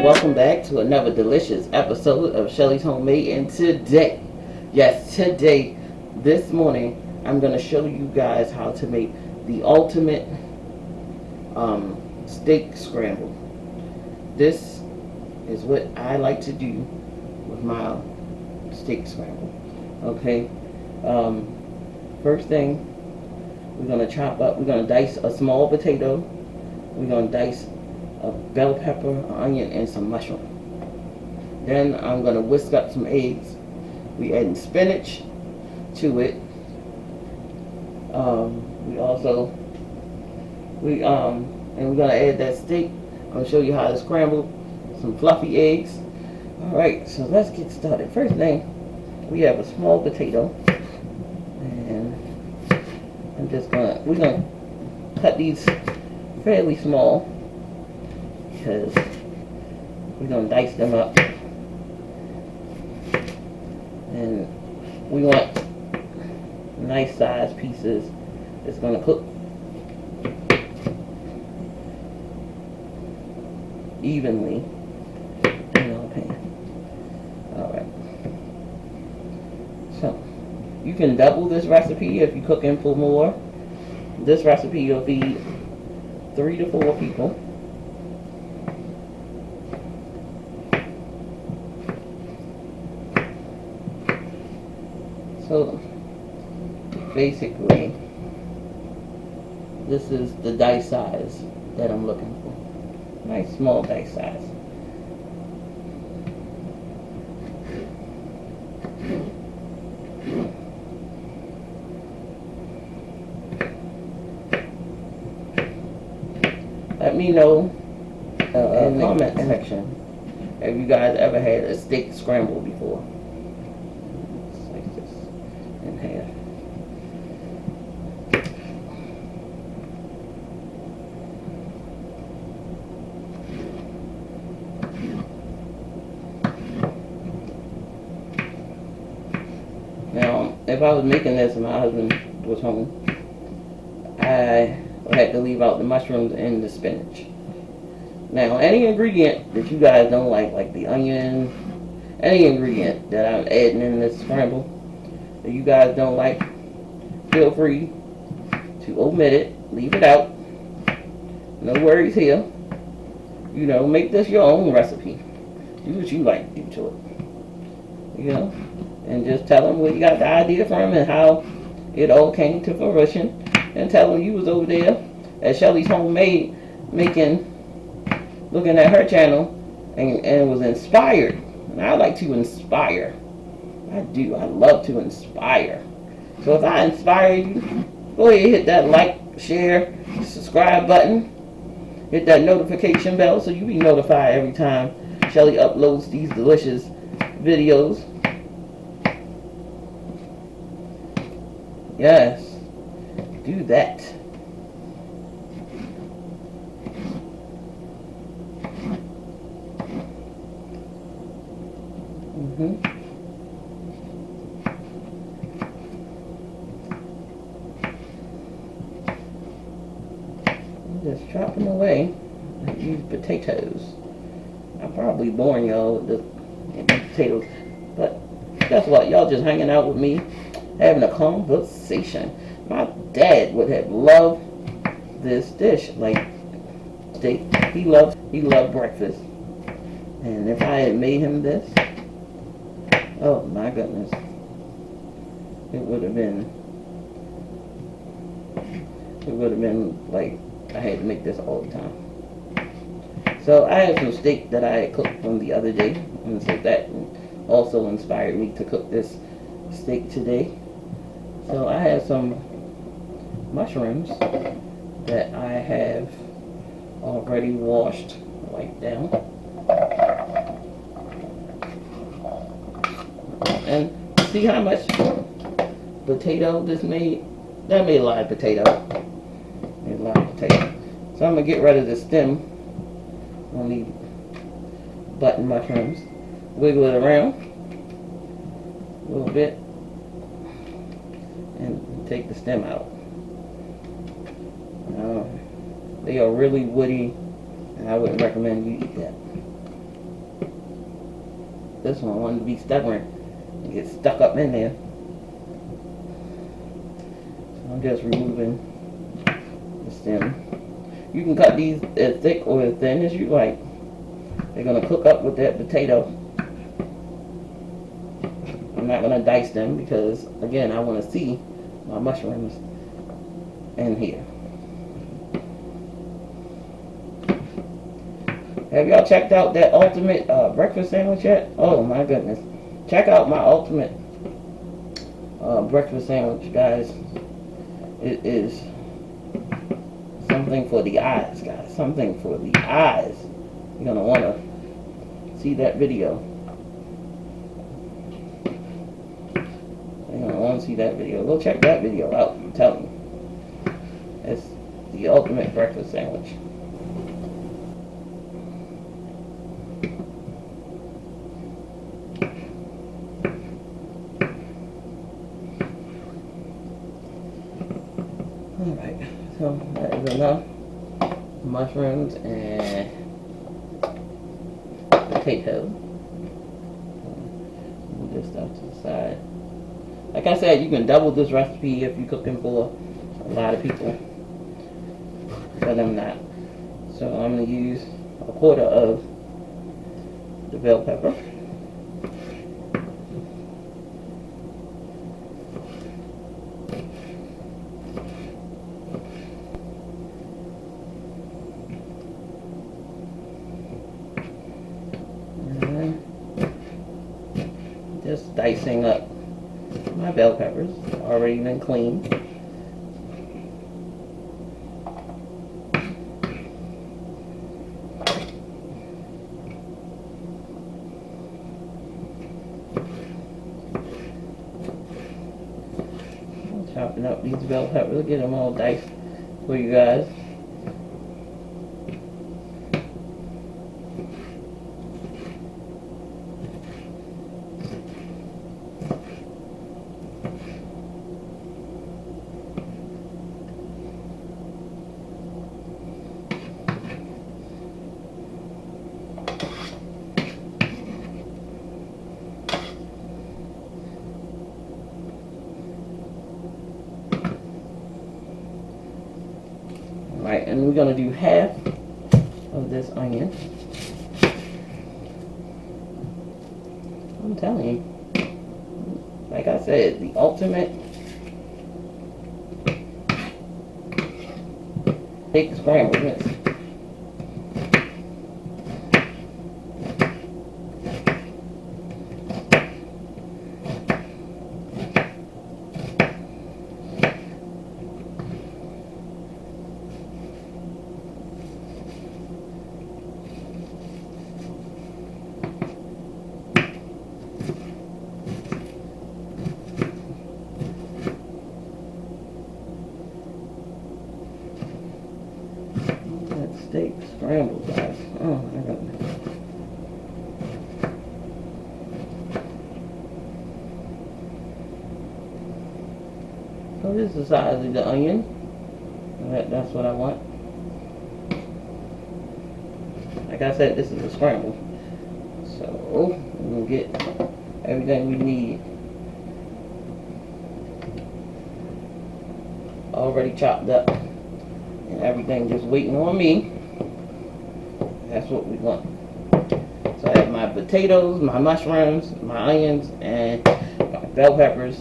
and welcome back to another delicious episode of Shelly's Homemade. And today, this morning, I'm going to show you guys how to make the ultimate steak scramble. This is what I like to do with my steak scramble. Okay, first thing, we're going to we're going to dice a small potato. We're going to dice a bell pepper, an onion, and some mushroom. Then I'm going to whisk up some eggs. We adding spinach to it. And we're going to add that steak. I'm going to show you how to scramble some fluffy eggs. Alright, so let's get started. First thing, we have a small potato. And we're going to cut these fairly small, because we're going to dice them up. And we want nice sized pieces. It's going to cook evenly in our pan. Alright. So, you can double this recipe if you're cooking for more. This recipe will feed 3 to 4 people. So basically, this is the dice size that I'm looking for. Nice small dice size. Let me know in the comment section if you guys ever had a steak scramble before. Slice this in half. Now, if I was making this and my husband was home, I had to leave out the mushrooms and the spinach. Now, any ingredient that you guys don't like the onion, any ingredient that I'm adding in this scramble that you guys don't like, feel free to omit it, leave it out. No worries here. You know, make this your own recipe. Do what you like to do to it. You know, and just tell them where you got the idea from and how it all came to fruition. And tell them you was over there at Shelly's Homemade looking at her channel and was inspired. And I like to inspire. I do. I love to inspire. So if I inspire you, go ahead, hit that like, share, subscribe button. Hit that notification bell so you be notified every time Shelly uploads these delicious videos. Yes. Do that. I'm just chopping away these potatoes. I'm probably boring y'all with the potatoes, but guess what? Y'all just hanging out with me, having a conversation. My dad would have loved this dish, like steak. He loved breakfast. And if I had made him this, oh my goodness, it would have been like I had to make this all the time. So I have some steak that I had cooked from the other day, and so that also inspired me to cook this steak today. So I have some mushrooms that I have already washed right down, and see how much potato this made. That made a lot of potato. So I'm gonna get rid of the stem on these button mushrooms. Wiggle it around a little bit and take the stem out. They are really woody, and I wouldn't recommend you eat that. this one wanted to be stubborn and get stuck up in there. So I'm just removing the stem. You can cut these as thick or as thin as you like. They're going to cook up with that potato. I'm not going to dice them because, again, I want to see my mushrooms in here. Have y'all checked out that ultimate breakfast sandwich yet? Oh my goodness. Check out my ultimate breakfast sandwich, guys. It is something for the eyes, guys. Something for the eyes. You're going to want to see that video. You're going to want to see that video. Go check that video out. I'm telling you. It's the ultimate breakfast sandwich. Alright, so that is enough mushrooms and potato. Move this stuff to the side. Like I said, you can double this recipe if you're cooking for a lot of people, but I'm not. So I'm going to use a quarter of the bell pepper. Just dicing up my bell peppers, already been cleaned. Chopping up these bell peppers, get them all diced for you guys. Right, and we're going to do half of this onion. I'm telling you, like I said, the ultimate big scramble mix. Steak scramble, guys. Oh my goodness. So this is the size of the onion. That's what I want. Like I said, this is a scramble. So we'll get everything we need already chopped up. And everything just waiting on me. That's what we want. So I have my potatoes, my mushrooms, my onions, and my bell peppers.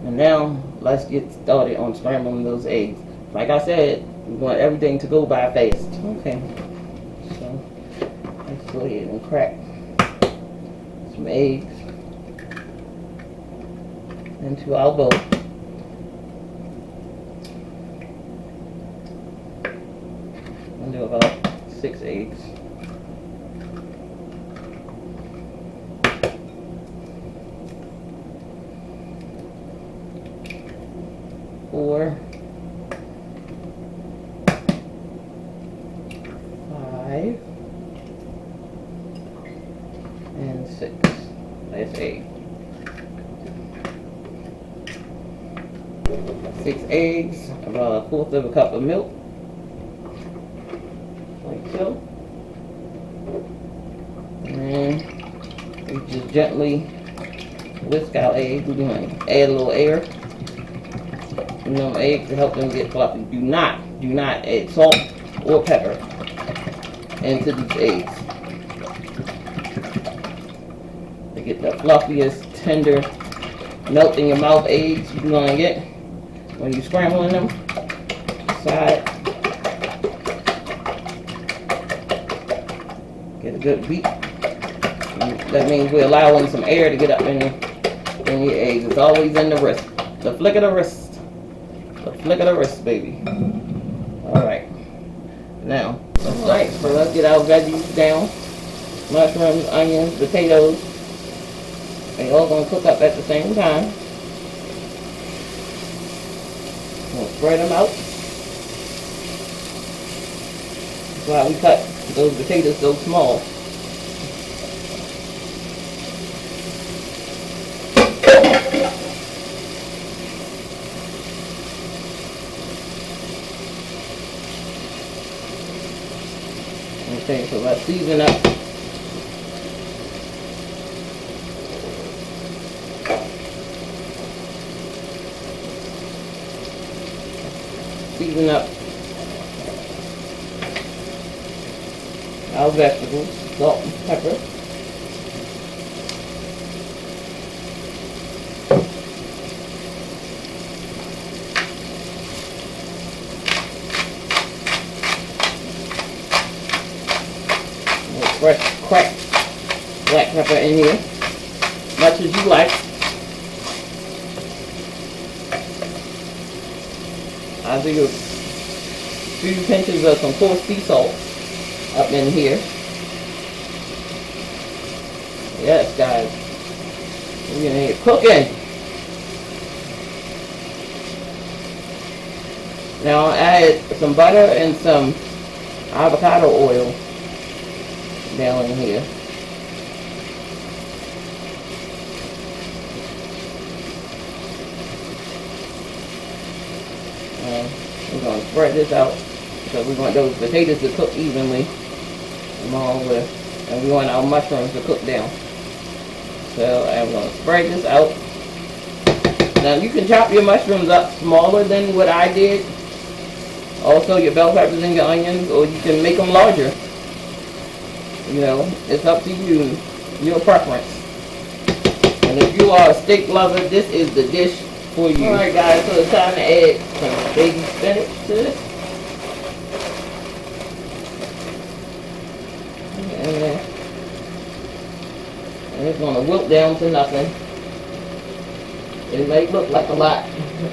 And now let's get started on scrambling those eggs. Like I said, we want everything to go by fast. Okay. So let's go ahead and crack some eggs into our bowl. I'll do about 6 eggs. Four, 5, and 6. Last egg. 6 eggs, about 1/4 of a cup of milk. Like so. And we just gently whisk our eggs. We're going to add a little air. You know, eggs to help them get fluffy. Do not add salt or pepper into these eggs. To get the fluffiest, tender, melt in your mouth eggs you're going to get when you're scrambling them. Side. Get a good beat. That means we're allowing some air to get up in your eggs. It's always in the wrist. The flick of the wrist. The flick of the wrist, baby. Alright. Now, alright, so let's get our veggies down. Mushrooms, onions, potatoes. They all gonna cook up at the same time. We'll spread them out. That's why we cut those potatoes so small. Okay, so let's season up. Season up our vegetables, salt and pepper. Fresh cracked black pepper in here, much as you like. I'll do a few pinches of some coarse sea salt up in here. Yes, guys, we're in here cooking. Now I'll add some butter and some avocado oil down in here. We're going to spread this out because we want those potatoes to cook evenly along with, and we want our mushrooms to cook down. So I'm going to spread this out. Now you can chop your mushrooms up smaller than what I did. Also your bell peppers and your onions, or you can make them larger. You know, it's up to you, your preference. And if you are a steak lover, this is the dish for you. Alright guys, so it's time to add some baby spinach to this. And it's going to wilt down to nothing. It may look like a lot,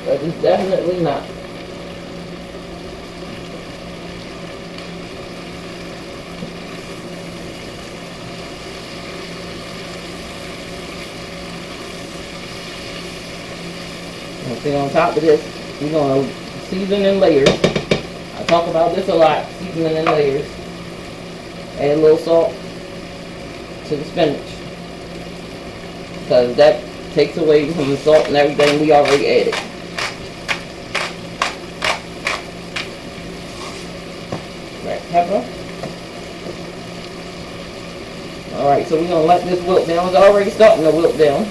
but it's definitely not. And see, on top of this, we're going to season in layers. I talk about this a lot, seasoning in layers. Add a little salt to the spinach, because that takes away from the salt and everything we already added. Black pepper. Alright, so we're going to let this wilt down. It's already starting to wilt down.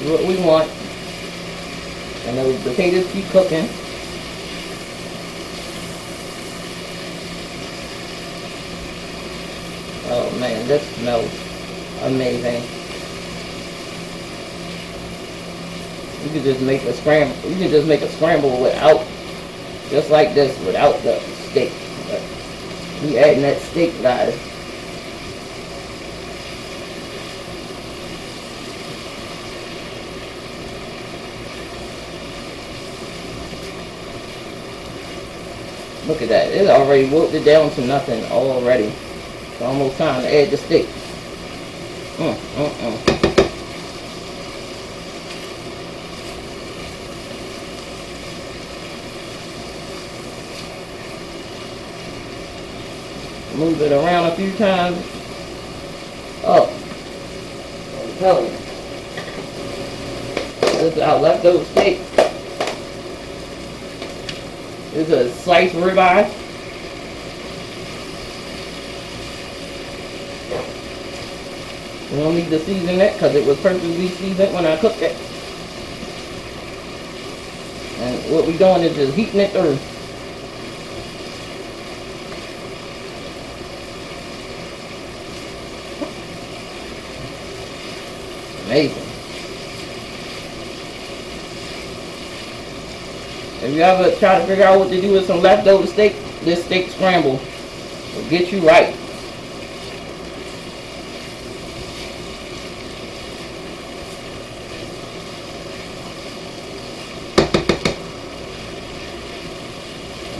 What we want, and those potatoes keep cooking. Oh man, this smells amazing. You could just make a scramble. You could just make a scramble without, just like this, without the steak. But we adding that steak, guys. Look at that. It's already wilted down to nothing already. It's almost time to add the steak. Move it around a few times. Oh, I'm telling you. This is our leftover steak. This is a sliced ribeye. We don't need to season it because it was perfectly seasoned when I cooked it. And what we're doing is just heating it through. Amazing. If you ever try to figure out what to do with some leftover steak, this steak scramble will get you right.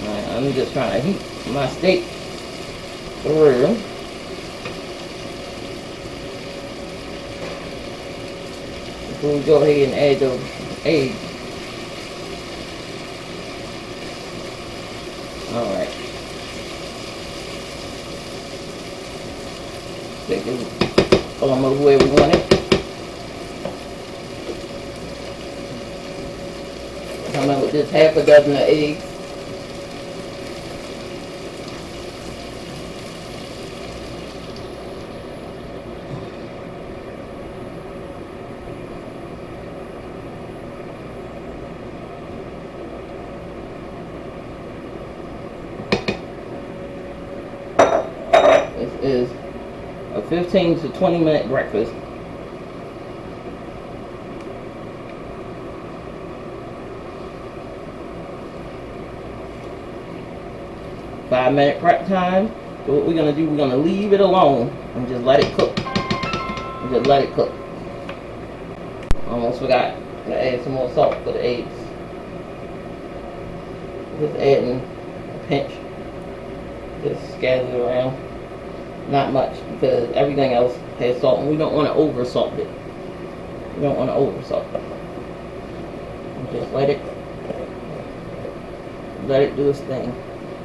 Alright, I'm just trying to heat my steak through. Before we go ahead and add those eggs. Alright. Take this almost where we want it. Come up with this half a dozen of eggs. Is a 15 to 20 minute breakfast. Five-minute prep time. So what we're gonna do, we're gonna leave it alone and just let it cook. Just let it cook. Almost forgot to add some more salt for the eggs. Just adding a pinch. Just scatter it around. Not much, because everything else has salt, and we don't want to over salt it. We don't want to over salt it. Just let it do its thing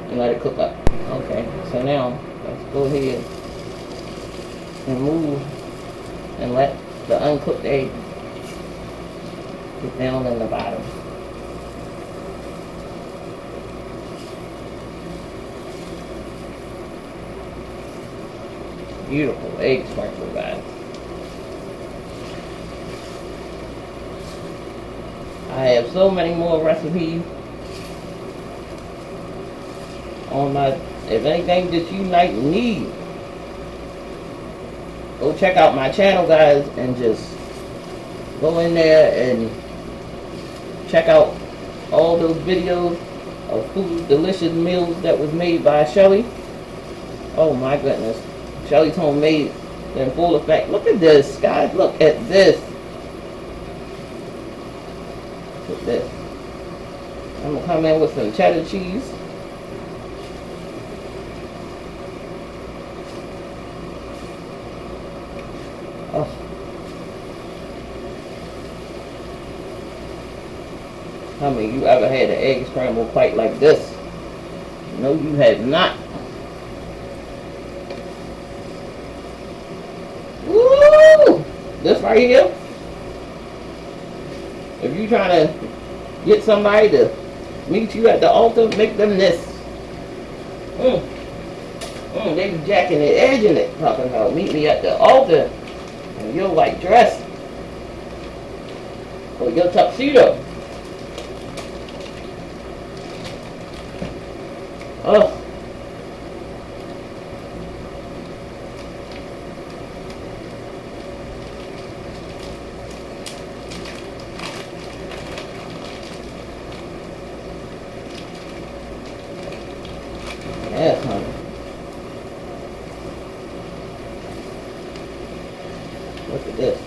and let it cook up. Okay, so now let's go ahead and move and let the uncooked egg get down in the bottom. Beautiful egg scramble, guys. I have so many more recipes on my, if anything that you might need, go check out my channel, guys, and just go in there and check out all those videos of food, delicious meals that was made by Shelly. Oh my goodness. Shelly's Homemade in full effect. Look at this, guys. Look at this. Look at this. I'm going to come in with some cheddar cheese. Oh. How many of you ever had an egg scramble quite like this? No, you have not. Woo! This right here. If you trying to get somebody to meet you at the altar, make them this. They be jacking the edge in it, talking about meet me at the altar in your white dress or your tuxedo. Oh. Yes, honey. Look at this.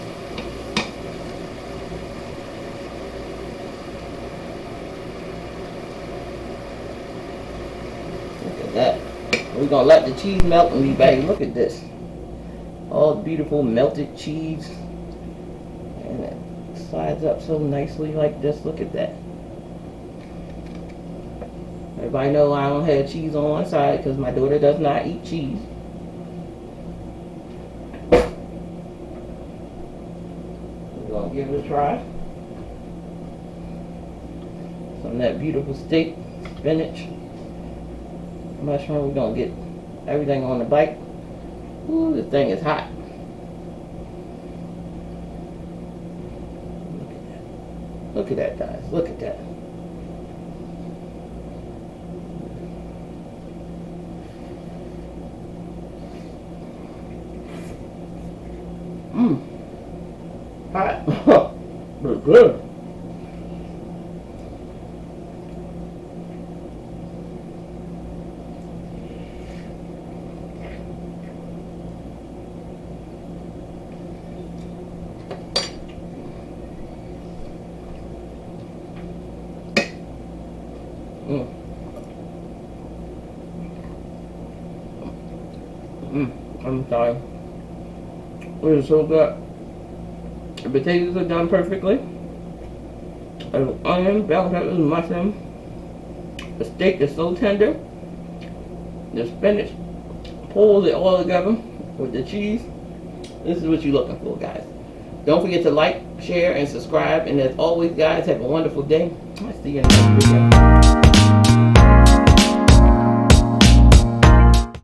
Look at that. We're gonna let the cheese melt and be back. Look at this. All beautiful melted cheese. And it slides up so nicely like this. Look at that. Everybody know I don't have cheese on one side because my daughter does not eat cheese. We're going to give it a try. Some of that beautiful steak, spinach, mushroom. We're going to get everything on the bite. Ooh, this thing is hot. Look at that, guys. Look at that. Mmm. Hot. But good. I'm sorry. It is so good. The potatoes are done perfectly. The onion, bell peppers, mushroom. The steak is so tender. The spinach pulls it all together with the cheese. This is what you're looking for, guys. Don't forget to like, share, and subscribe. And as always, guys, have a wonderful day. I'll see you in the next video.